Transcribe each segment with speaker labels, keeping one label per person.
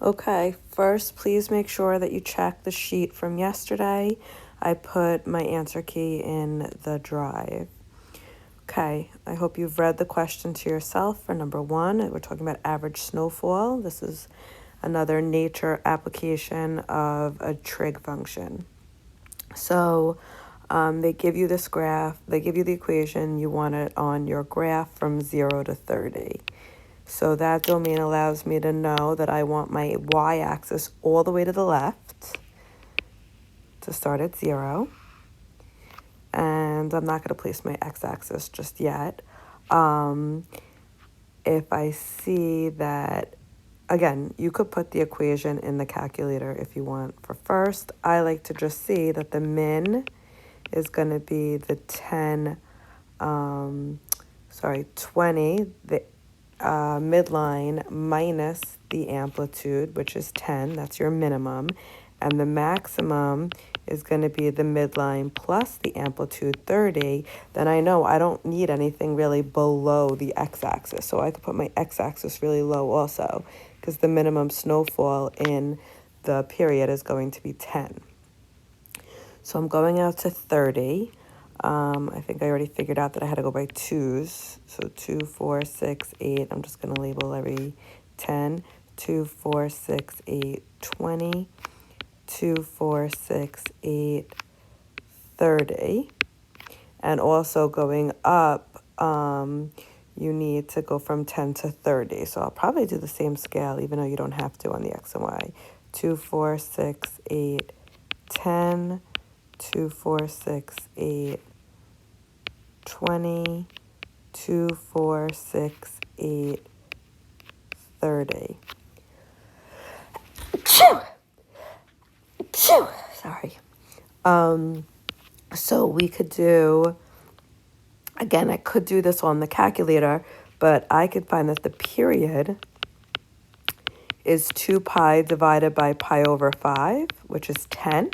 Speaker 1: Okay, first, please make sure that you check the sheet from yesterday. I put my answer key in the drive. Okay, I hope you've read the question to yourself for number 1. We're talking about average snowfall. This is another nature application of a trig function. So they give you this graph, they give you the equation, you want it on your graph from 0 to 30. So that domain allows me to know that I want my y-axis all the way to the left to start at 0. And I'm not going to place my x-axis just yet. If I see that, again, you could put the equation in the calculator if you want. For first, I like to just see that the min is going to be the 20, the midline minus the amplitude, which is 10. That's your minimum. And the maximum is going to be the midline plus the amplitude 30. Then I know I don't need anything really below the x-axis. So I could put my x-axis really low also, because the minimum snowfall in the period is going to be 10. So I'm going out to 30. I think I already figured out that I had to go by 2s. So 2, 4, 6, 8. I'm just going to label every 10. 2, 4, 6, 8, 20. 2, 4, 6, 8, 30. And also going up, you need to go from 10 to 30. So I'll probably do the same scale, even though you don't have to on the x and y. 2, 4, 6, 8, 10. 2, 4, 6, 8, 20, 2, 4, 6, 8, 30. Sorry. So we could do, again, I could do this on the calculator, but I could find that the period is 2 pi divided by pi over 5, which is 10.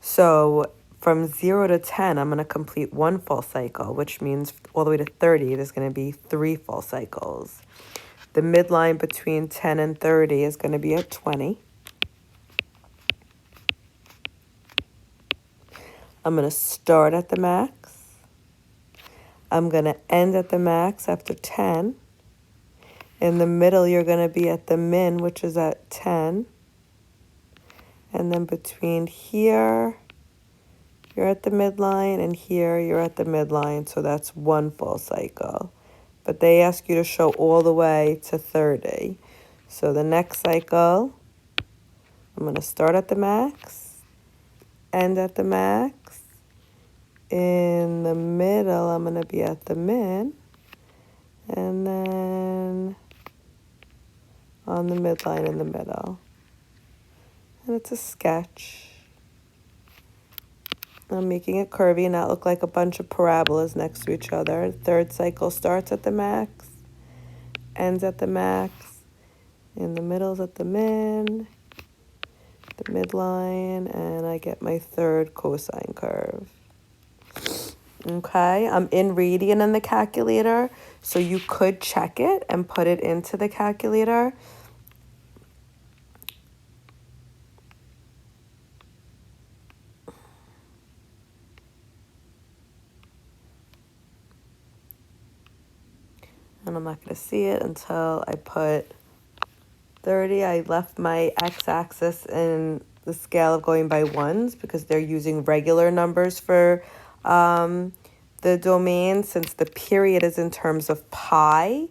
Speaker 1: So from 0 to 10, I'm going to complete 1 full cycle, which means all the way to 30, there's going to be 3 full cycles. The midline between 10 and 30 is going to be at 20. I'm going to start at the max. I'm going to end at the max after 10. In the middle, you're going to be at the min, which is at 10. And then between here, you're at the midline, and here you're at the midline, so that's 1 full cycle. But they ask you to show all the way to 30. So the next cycle, I'm going to start at the max, end at the max. In the middle, I'm going to be at the min, and then on the midline in the middle. And it's a sketch. I'm making it curvy, not look like a bunch of parabolas next to each other. Third cycle starts at the max, ends at the max, in the middle's at the min, the midline, and I get my third cosine curve. Okay, I'm in radian in the calculator, so you could check it and put it into the calculator. And I'm not going to see it until I put 30. I left my x-axis in the scale of going by ones because they're using regular numbers for the domain, since the period is in terms of pi.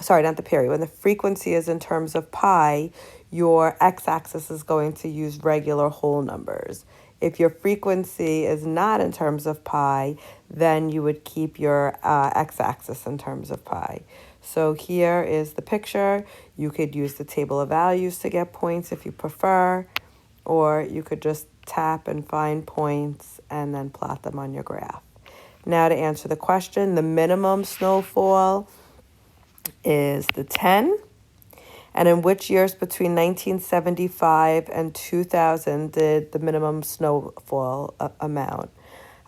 Speaker 1: Sorry, not the period. When the frequency is in terms of pi, your x-axis is going to use regular whole numbers. If your frequency is not in terms of pi, then you would keep your x-axis in terms of pi. So here is the picture. You could use the table of values to get points if you prefer, or you could just tap and find points and then plot them on your graph. Now to answer the question, the minimum snowfall is the 10. And in which years between 1975 and 2000 did the minimum snowfall amount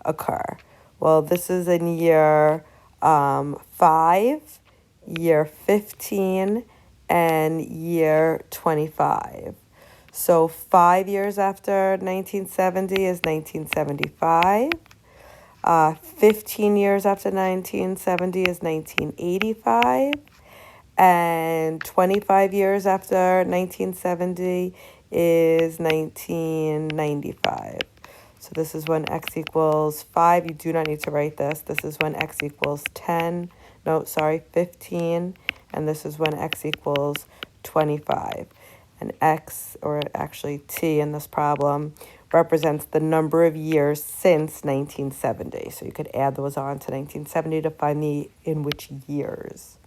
Speaker 1: occur? Well, this is in year 5, year 15, and year 25. So 5 years after 1970 is 1975. 15 years after 1970 is 1985. And 25 years after 1970 is 1995. So this is when x equals 5. You do not need to write this. This is when x equals 10. No, sorry, 15. And this is when x equals 25. And x, or actually t in this problem, represents the number of years since 1970. So you could add those on to 1970 to find the in which years.